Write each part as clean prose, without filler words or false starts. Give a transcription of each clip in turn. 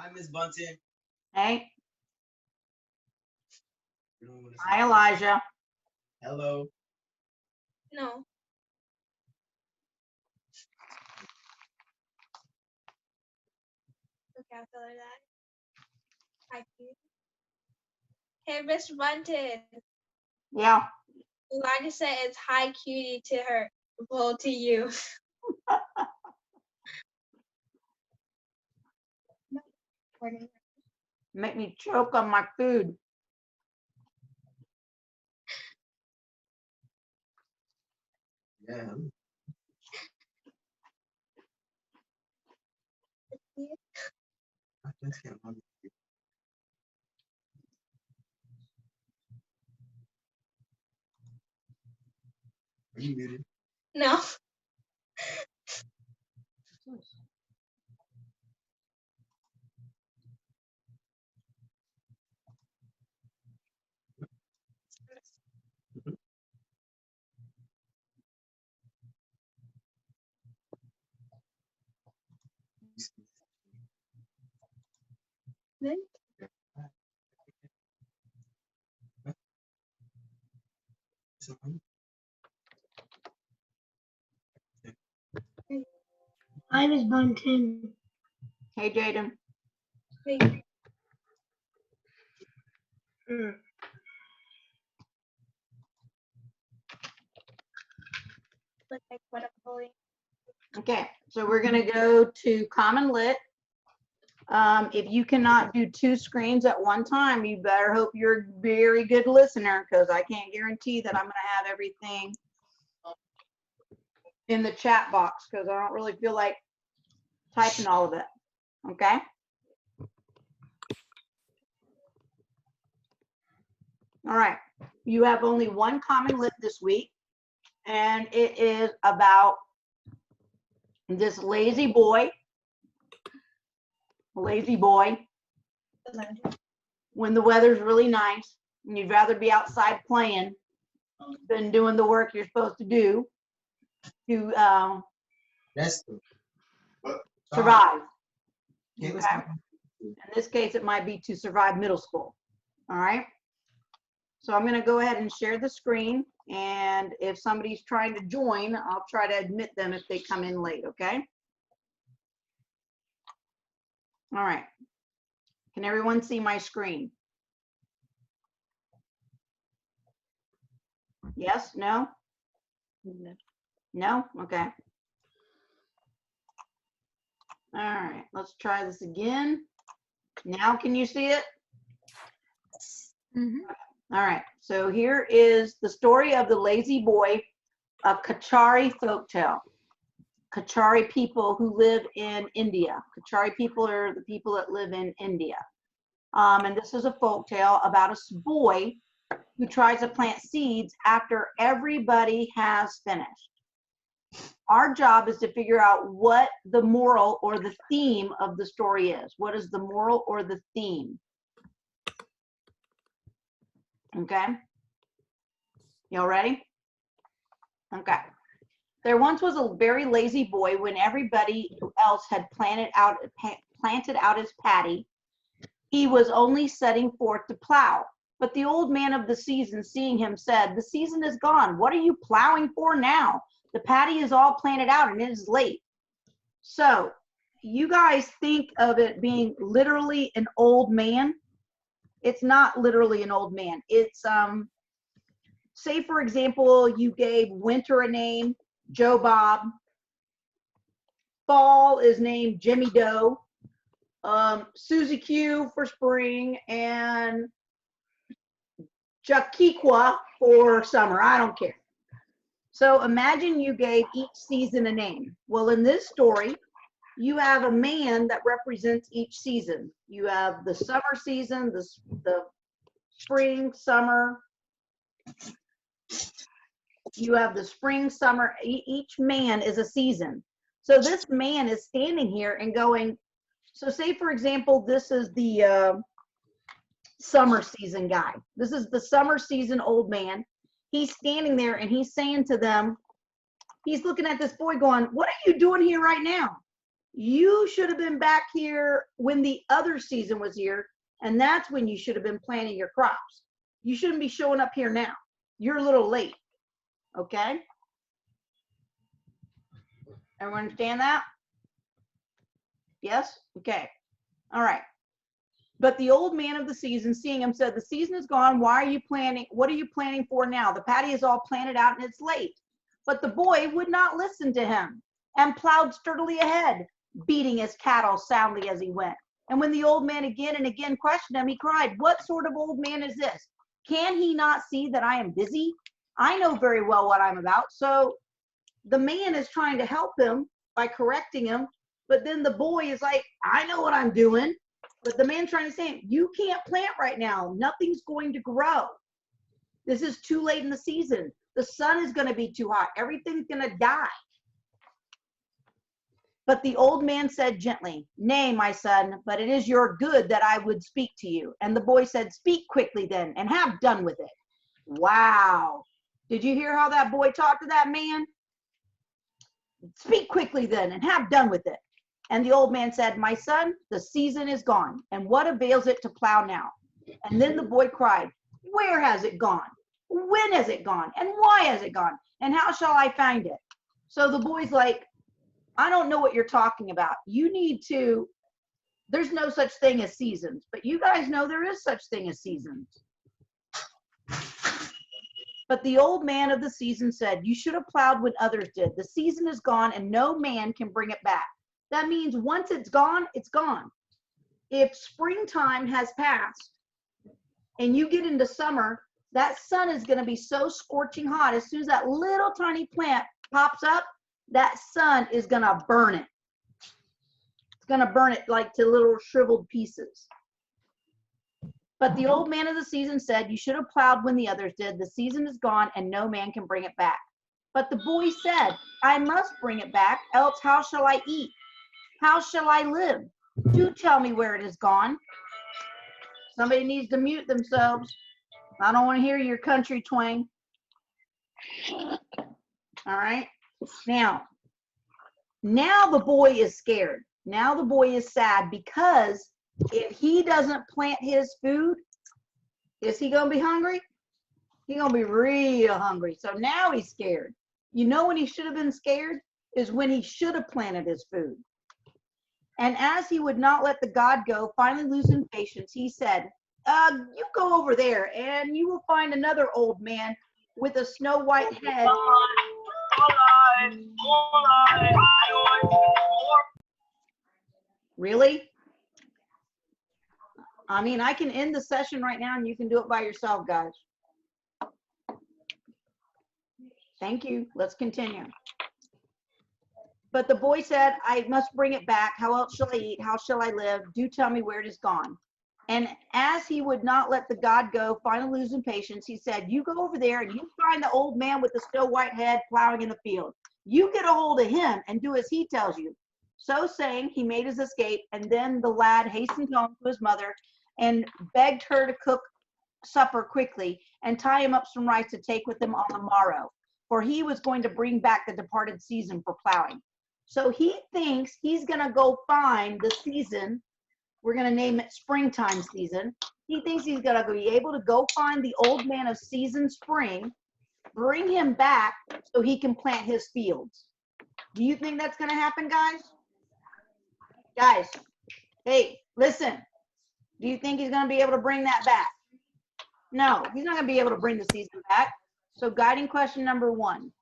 Hi, Miss Bunton. Hey. You don't want to Hi, Elijah. Hello. No. Okay, I'll tell her that. Hi, cute. Hey, Miss Bunton. Yeah. Elijah said it's hi, cutie to her. Well, to you. Make me choke on my food. Yeah. I just can't hug you. Are you muted? No. Then Hi, Miss Bunton. Hey, Jaden. wait. Look like what I'm holding. Okay, so we're going to go to Common Lit. If you cannot do two screens at one time, you better hope you're a very good listener, because I can't guarantee that I'm going to have everything in the chat box, because I don't really feel like typing all of it. Okay. All right. You have only one Common Lit this week, and it is about this lazy boy. Lazy boy. When the weather's really nice and you'd rather be outside playing than doing the work you're supposed to do to That's the survive. Okay. Okay. In this case, it might be to survive middle school. All right. So I'm going to go ahead and share the screen. And if somebody's trying to join, I'll try to admit them if they come in late. Okay. All right. Can everyone see my screen? Yes? No? No? Okay. All right. Let's try this again. Now, can you see it? Mm-hmm. All right, so here is the story of the lazy boy, a Qatari folktale. Qatari people who live in India. Qatari people are the people that live in India. And this is a folktale about a boy who tries to plant seeds after everybody has finished. Our job is to figure out what the moral or the theme of the story is. What is the moral or the theme? Okay. Y'all ready? Okay. There once was a very lazy boy when everybody else had planted out his paddy. He was only setting forth to plow. But the old man of the season, seeing him, said, "The season is gone. What are you plowing for now? The paddy is all planted out and it is late." So you guys think of it being literally an old man. It's not literally an old man. It's say, for example, you gave winter a name, Joe Bob. Fall is named Jimmy Doe. Susie Q for spring, and Jaquiqua for summer. I don't care. So imagine you gave each season a name. Well, in this story, you have a man that represents each season. You have the summer season, the spring, summer. You have the spring, summer. Each man is a season. So this man is standing here and going, so say, for example, this is the summer season guy. This is the summer season old man. He's standing there and he's saying to them, he's looking at this boy going, "What are you doing here right now? You should have been back here when the other season was here, and that's when you should have been planting your crops. You shouldn't be showing up here now. You're a little late, okay? Everyone understand that? Yes? Okay. All right. But the old man of the season, seeing him, said, the season is gone. Why are you planting? What are you planting for now? The paddy is all planted out and it's late. But the boy would not listen to him and plowed sturdily ahead, beating his cattle soundly as he went. And when the old man again and again questioned him, he cried, what sort of old man is this? Can he not see that I am busy? I know very well what I'm about. So the man is trying to help him by correcting him. But then the boy is like, I know what I'm doing. But the man trying to say, you can't plant right now. Nothing's going to grow. This is too late in the season. The sun is going to be too hot. Everything's going to die. But the old man said gently, nay, my son, but it is your good that I would speak to you. And the boy said, speak quickly then, and have done with it. Wow. Did you hear how that boy talked to that man? Speak quickly then, and have done with it. And the old man said, my son, the season is gone, and what avails it to plow now? And then the boy cried, where has it gone? When has it gone? And why has it gone? And how shall I find it? So the boy's like, I don't know what you're talking about. You need to, there's no such thing as seasons, but you guys know there is such thing as seasons. But the old man of the season said, you should have plowed when others did. The season is gone and no man can bring it back. That means once it's gone, it's gone. If springtime has passed and you get into summer, that sun is going to be so scorching hot. As soon as that little tiny plant pops up, that sun is going to burn it. It's going to burn it like to little shriveled pieces. But the old man of the season said, you should have plowed when the others did. The season is gone and no man can bring it back. But the boy said, I must bring it back, else how shall I eat? How shall I live? Do tell me where it is gone. Somebody needs to mute themselves. I don't want to hear your country twang. All right. Now the boy is scared. Now the boy is sad because if he doesn't plant his food, is he going to be hungry? He's going to be real hungry. So now he's scared. You know when he should have been scared is when he should have planted his food. And as he would not let the God go, finally losing patience, he said, you go over there and you will find another old man with a snow white head. Really? I mean, I can end the session right now and you can do it by yourself, guys. Thank you. Let's continue. But the boy said, I must bring it back. How else shall I eat? How shall I live? Do tell me where it is gone. And as he would not let the God go, finally losing patience, he said, you go over there and you find the old man with the snow white head plowing in the field. You get a hold of him and do as he tells you. So saying, he made his escape, and then the lad hastened home to his mother and begged her to cook supper quickly and tie him up some rice to take with him on the morrow, for he was going to bring back the departed season for plowing. So he thinks he's going to go find the season. We're going to name it springtime season. He thinks he's going to be able to go find the old man of season spring, bring him back so he can plant his fields. Do you think that's going to happen, guys? Guys, hey, listen. Do you think he's going to be able to bring that back? No, he's not going to be able to bring the season back. So guiding question number 1.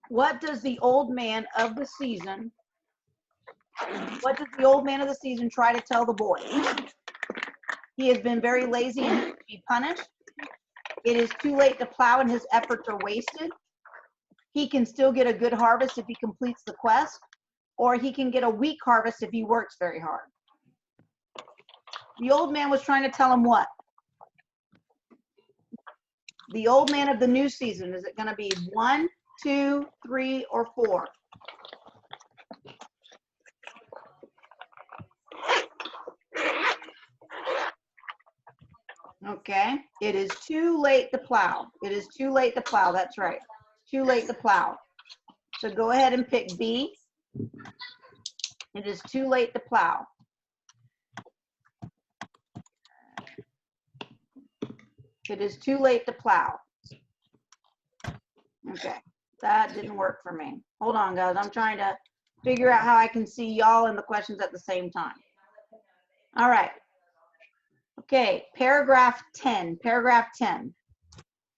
What does the old man of the season try to tell the boy? He has been very lazy and needs to be punished. It is too late to plow and his efforts are wasted. He can still get a good harvest if he completes the quest, or he can get a weak harvest if he works very hard. The old man was trying to tell him what? The old man of the new season, is it going to be 1, 2, 3, or 4? Okay, it is too late to plow. It is too late to plow, that's right. Too late to plow. So go ahead and pick B. It is too late to plow. It is too late to plow. Okay, that didn't work for me. Hold on, guys. I'm trying to figure out how I can see y'all in the questions at the same time. All right. Okay, paragraph 10. Paragraph 10.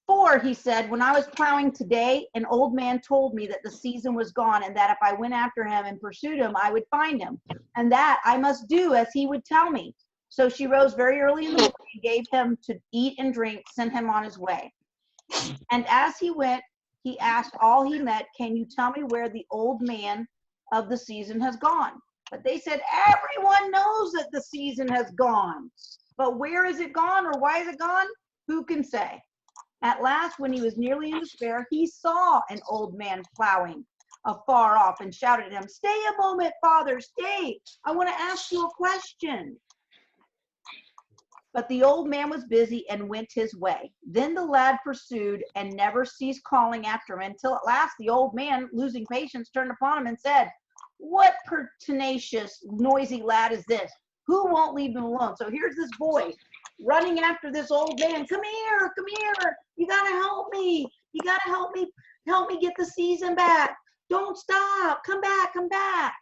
For, he said, when I was plowing today, an old man told me that the season was gone and that if I went after him and pursued him, I would find him, and that I must do as he would tell me. So she rose very early in the morning, gave him to eat and drink, sent him on his way. And as he went, he asked all he met, can you tell me where the old man of the season has gone? But they said, everyone knows that the season has gone. But where is it gone, or why is it gone? Who can say? At last, when he was nearly in despair, he saw an old man plowing afar off and shouted at him, stay a moment, father, stay. I want to ask you a question. But the old man was busy and went his way. Then the lad pursued and never ceased calling after him until at last the old man, losing patience, turned upon him and said, what pertinacious, noisy lad is this? Who won't leave him alone? So here's this boy running after this old man. Come here, come here. You gotta help me. You gotta help me get the season back. Don't stop. Come back, come back.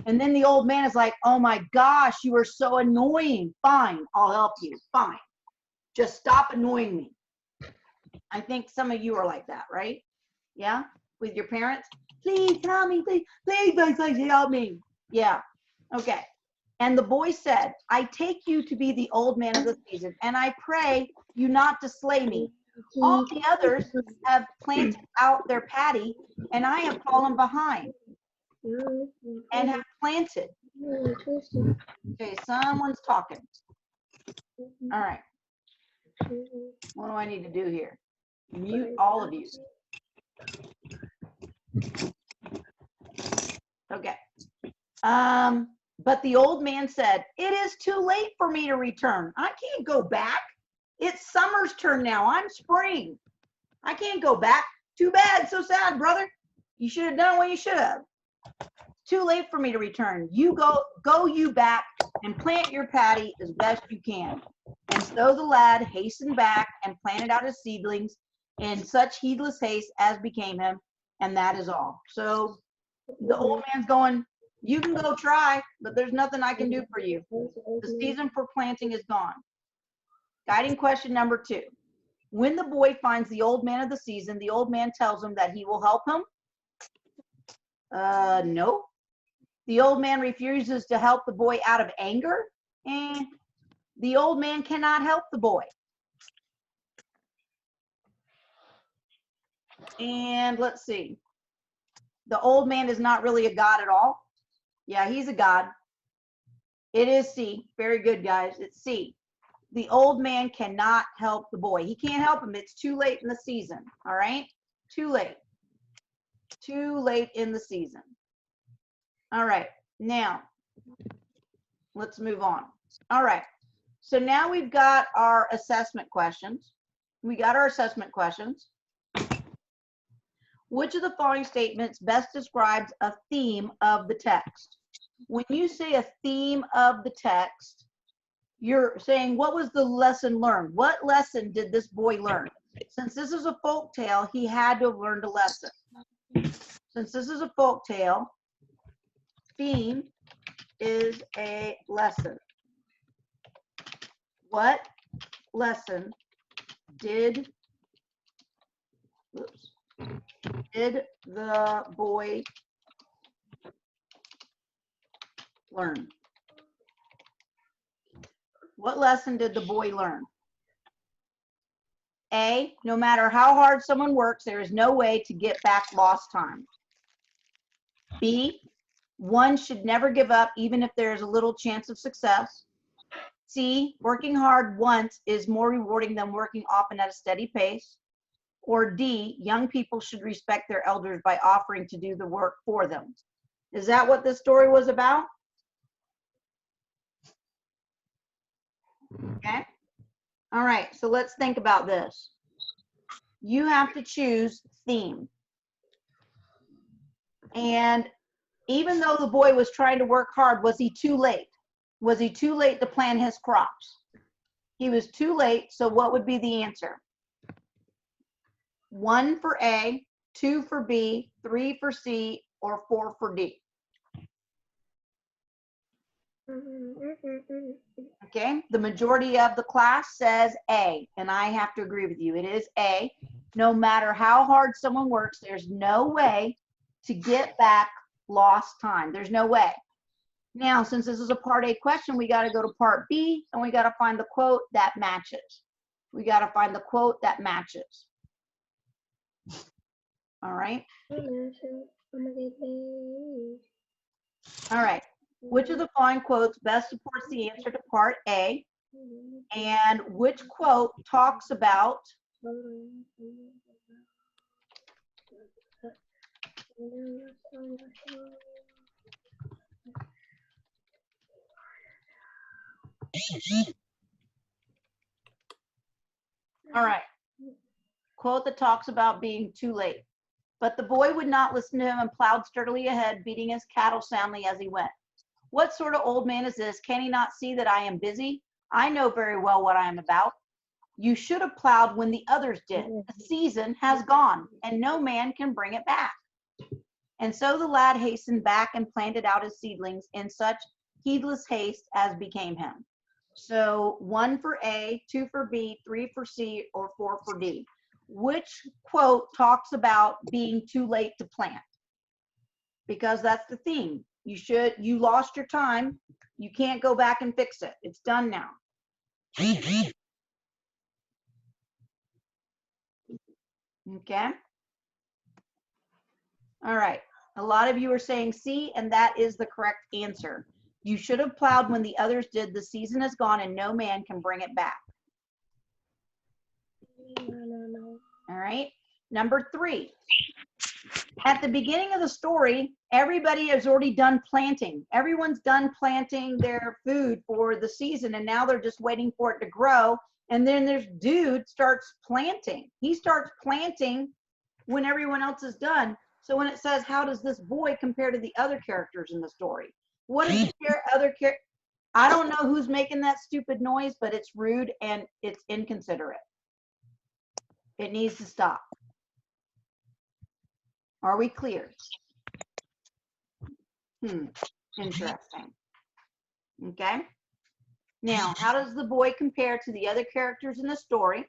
And then the old man is like, oh my gosh, you are so annoying. Fine, I'll help you. Fine. Just stop annoying me. I think some of you are like that, right? Yeah? With your parents? Please help me, please, please help me. Yeah. Okay. And the boy said, I take you to be the old man of the season, and I pray you not to slay me. All the others have planted out their paddy, and I have fallen behind and have planted. Okay, someone's talking. All right. What do I need to do here? Mute all of you. Okay. But the old man said, it is too late for me to return. I can't go back. It's summer's turn now. I'm spring. I can't go back. Too bad. So sad, brother. You should have done what you should have. Too late for me to return. You go you back and plant your paddy as best you can. And so the lad hastened back and planted out his seedlings in such heedless haste as became him. And that is all. So the old man's going, you can go try, but there's nothing I can do for you. The season for planting is gone. Guiding question number 2. When the boy finds the old man of the season, the old man tells him that he will help him. No. The old man refuses to help the boy out of anger. And the old man cannot help the boy. And let's see. The old man is not really a god at all. Yeah, he's a god. It is C. Very good, guys. It's C. The old man cannot help the boy. He can't help him. It's too late in the season. All right? Too late. Too late in the season. All right. Now, let's move on. All right. So now we've got our assessment questions. We got our assessment questions. Which of the following statements best describes a theme of the text? When you say a theme of the text, you're saying, what was the lesson learned? What lesson did this boy learn? Since this is a folk tale, he had to have learned a lesson. Since this is a folk tale, theme is a lesson. What lesson did the boy learn? What lesson did the boy learn? A, no matter how hard someone works, there is no way to get back lost time. B, one should never give up even if there is a little chance of success. C, working hard once is more rewarding than working often at a steady pace. Or D, young people should respect their elders by offering to do the work for them. Is that what this story was about? Okay. All right, so let's think about this. You have to choose theme. And Even though the boy was trying to work hard, was he too late? Was he too late to plant his crops? He was too late, so what would be the answer? 1 for A, 2 for B, 3 for C, or 4 for D? Okay, the majority of the class says A, and I have to agree with you. It is A. No matter how hard someone works, there's no way to get back lost time. There's no way. Now, since this is a part A question, we got to go to part B, and we got to find the quote that matches. We got to find the quote that matches. All right. All right. Which of the following quotes best supports the answer to part A? And which quote talks about all right, quote that talks about being too late. But the boy would not listen to him and plowed sturdily ahead, beating his cattle soundly as he went. What sort of old man is this? Can he not see that I am busy? I know very well what I am about. You should have plowed when the others did. The season has gone, and no man can bring it back. And so the lad hastened back and planted out his seedlings in such heedless haste as became him. So 1 for A, 2 for B, 3 for C, or 4 for D. Which quote talks about being too late to plant? Because that's the theme. You lost your time. You can't go back and fix it. It's done now. Okay. All right. A lot of you are saying C, and that is the correct answer. You should have plowed when the others did. The season is gone and no man can bring it back. All right. Number 3. At the beginning of the story, everybody has already done planting. Everyone's done planting their food for the season, and now they're just waiting for it to grow. And then this dude starts planting. He starts planting when everyone else is done. So when it says, how does this boy compare to the other characters in the story? What is the other character? I don't know who's making that stupid noise, but it's rude and it's inconsiderate. It needs to stop. Are we clear? Interesting. Okay. Now, how does the boy compare to the other characters in the story?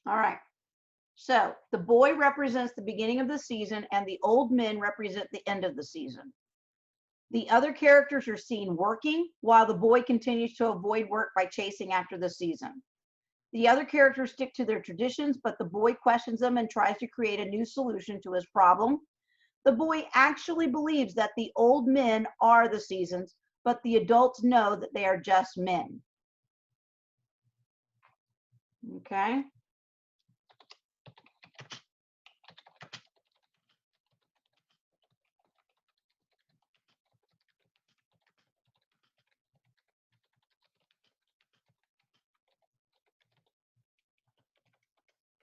All right. So the boy represents the beginning of the season and the old men represent the end of the season. The other characters are seen working while the boy continues to avoid work by chasing after the season. The other characters stick to their traditions, but the boy questions them and tries to create a new solution to his problem. The boy actually believes that the old men are the seasons, but the adults know that they are just men. Okay.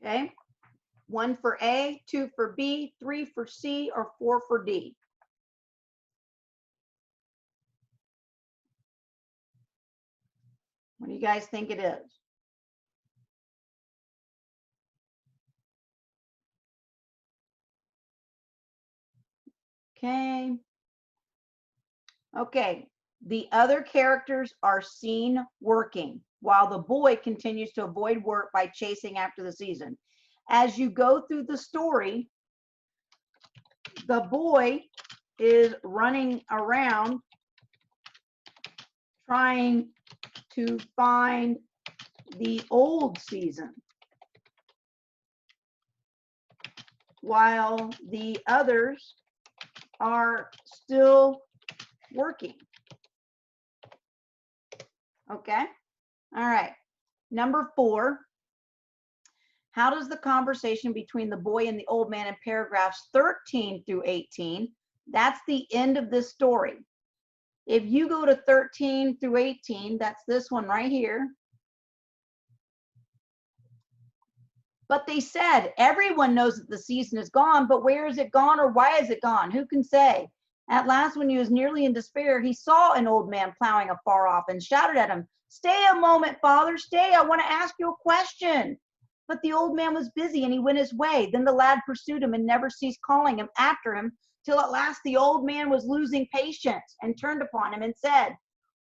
Okay. 1 for A, 2 for B, 3 for C, or 4 for D. What do you guys think it is? Okay. Okay. The other characters are seen working while the boy continues to avoid work by chasing after the season. As you go through the story, the boy is running around trying to find the old season while the others are still working. Okay. All right. Number 4. How does the conversation between the boy and the old man in paragraphs 13 through 18, that's the end of this story. If you go to 13 through 18, that's this one right here. But they said, everyone knows that the season is gone, but where is it gone or why is it gone? Who can say? At last, when he was nearly in despair, he saw an old man plowing afar off and shouted at him, "Stay a moment, father, stay, I want to ask you a question." But the old man was busy and he went his way. Then the lad pursued him and never ceased calling him after him, till at last the old man was losing patience and turned upon him and said,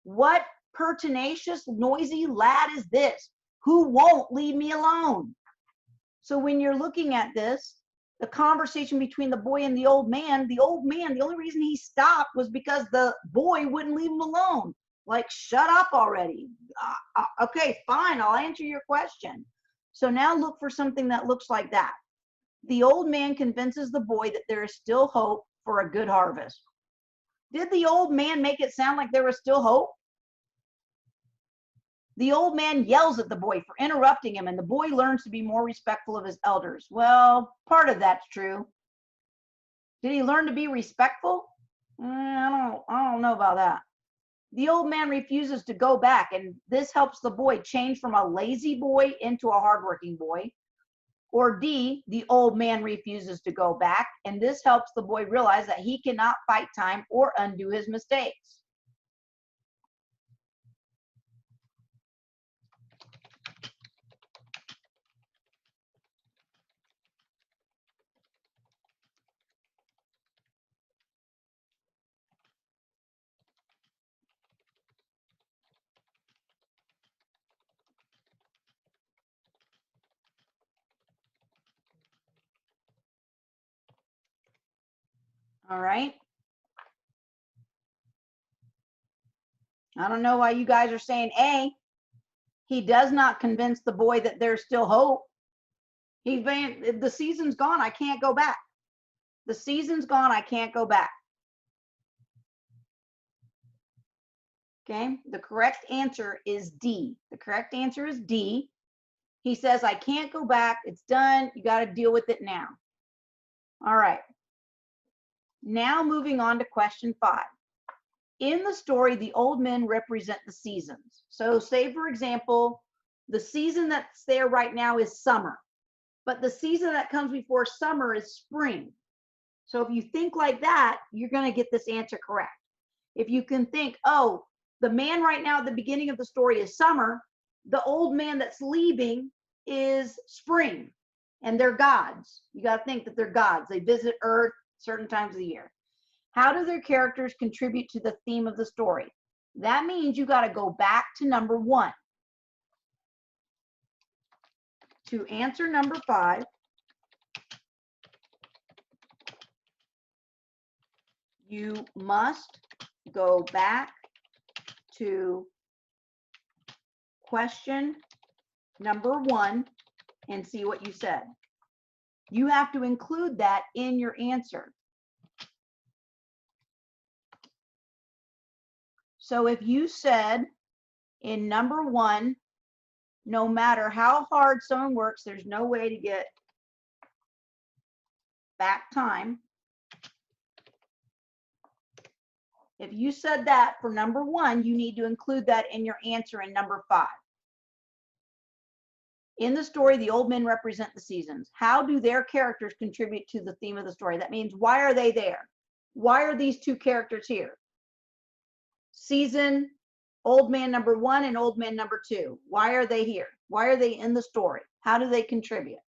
"What pertinacious, noisy lad is this, who won't leave me alone?" So when you're looking at this, the conversation between the boy and the old man, the only reason he stopped was because the boy wouldn't leave him alone. Like, shut up already. Okay, fine, I'll answer your question. So now look for something that looks like that. The old man convinces the boy that there is still hope for a good harvest. Did the old man make it sound like there was still hope? The old man yells at the boy for interrupting him, and the boy learns to be more respectful of his elders. Well, part of that's true. Did he learn to be respectful? I don't know about that. The old man refuses to go back, and this helps the boy change from a lazy boy into a hardworking boy. Or D, the old man refuses to go back, and this helps the boy realize that he cannot fight time or undo his mistakes. All right. I don't know why you guys are saying A. He does not convince the boy that there's still hope. The season's gone, I can't go back. The season's gone, I can't go back. Okay, the correct answer is D. The correct answer is D. He says, I can't go back, it's done, you got to deal with it now. All right. Now moving on to question 5. In the story, the old men represent the seasons. So say, for example, the season that's there right now is summer, but the season that comes before summer is spring. So if you think like that, you're going to get this answer correct. If you can think, oh, the man right now at the beginning of the story is summer, the old man that's leaving is spring, and they're gods. You got to think that they're gods. They visit Earth certain times of the year. How do their characters contribute to the theme of the story? That means you got to go back to number 1. To answer number 5, you must go back to question number 1 and see what you said. You have to include that in your answer. So if you said in number 1, no matter how hard someone works, there's no way to get back time. If you said that for number 1, you need to include that in your answer in number 5. In the story, the old men represent the seasons. How do their characters contribute to the theme of the story? That means, why are they there? Why are these two characters here? Season, old man number 1 and old man number 2. Why are they here? Why are they in the story? How do they contribute?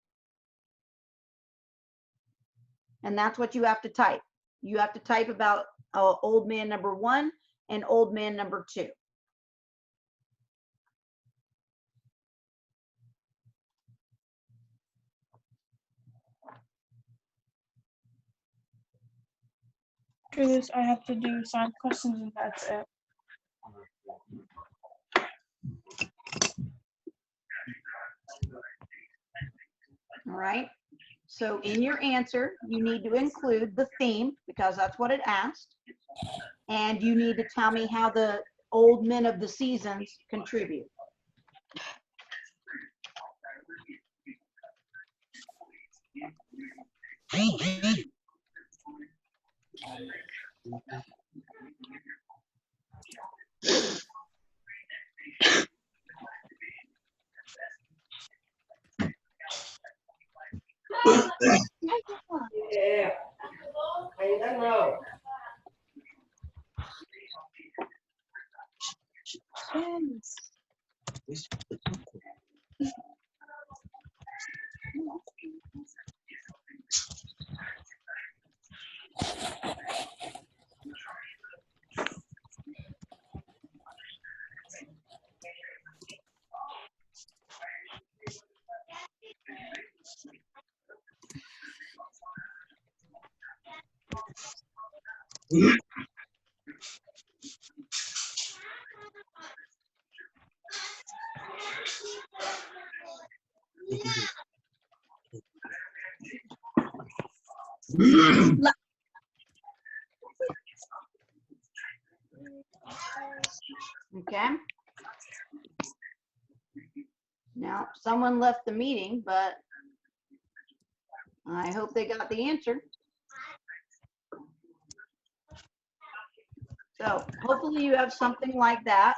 And that's what you have to type. You have to type about old man number 1 and old man number 2. After this, I have to do science questions and that's it. All right. So in your answer, you need to include the theme because that's what it asked. And you need to tell me how the old men of the seasons contribute. Okay. Now, someone left the meeting, but I hope they got the answer. So hopefully you have something like that.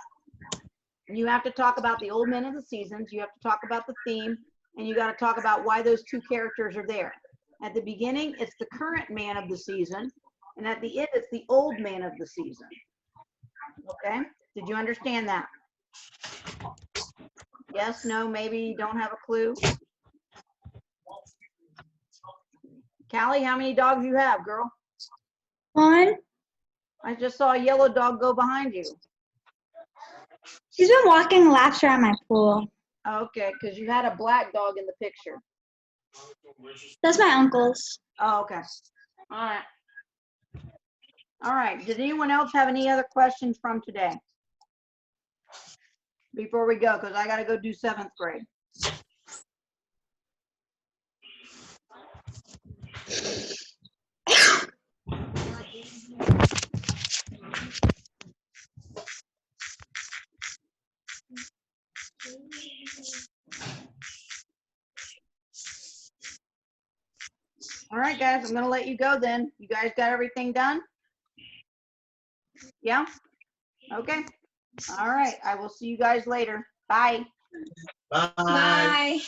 You have to talk about the old men of the seasons. You have to talk about the theme, and you got to talk about why those two characters are there. At the beginning, it's the current man of the season, and at the end, it's the old man of the season. Okay? Did you understand that? Yes, no, maybe you don't have a clue. Callie, how many dogs you have, girl? 1. I just saw a yellow dog go behind you. She's been walking laps around my pool. Okay, because you had a black dog in the picture. That's my uncle's. Oh, okay. All right. All right. Did anyone else have any other questions from today? Before we go, because I got to go do 7th grade. All right, guys, I'm going to let you go then. You guys got everything done? Yeah? Okay. All right. I will see you guys later. Bye. Bye. Bye.